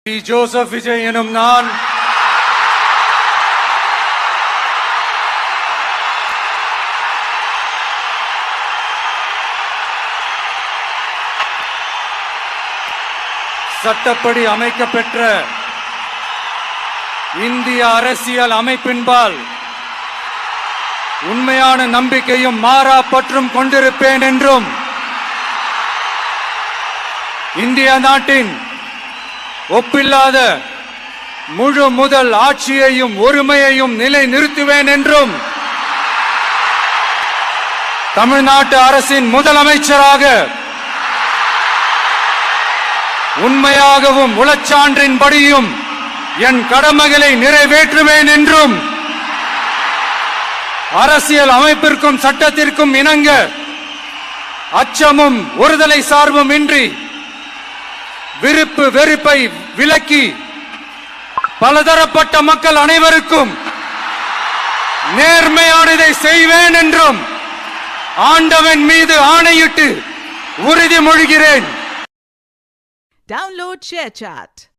Joseph Vijay எனும் நான் சட்டப்படி அமைக்கப்பெற்ற இந்திய அரசியல் அமைப்பின்பால் உண்மையான நம்பிக்கையும் மாறா பற்றும் கொண்டிருப்பேன் என்றும் இந்திய நாட்டின் ஒப்பில்லாத முழு முதல் ஆட்சியையும் ஒருமையையும் நிலை நிறுத்துவேன் என்றும் தமிழ்நாட்டு அரசின் முதலமைச்சராக உண்மையாகவும் உளச்சான்றின்படியும் என் கடமைகளை நிறைவேற்றுவேன் என்றும் அரசியல் அமைப்பிற்கும் சட்டத்திற்கும் இணங்க அச்சமும் ஒருதலை சார்பும் இன்றி விருப்பு வெறுப்பை விலக்கி பலதரப்பட்ட மக்கள் அனைவருக்கும் நேர்மையானதை செய்வேன் என்றும் ஆண்டவன் மீது ஆணையிட்டு உறுதிமொழிகிறேன். Download ShareChat.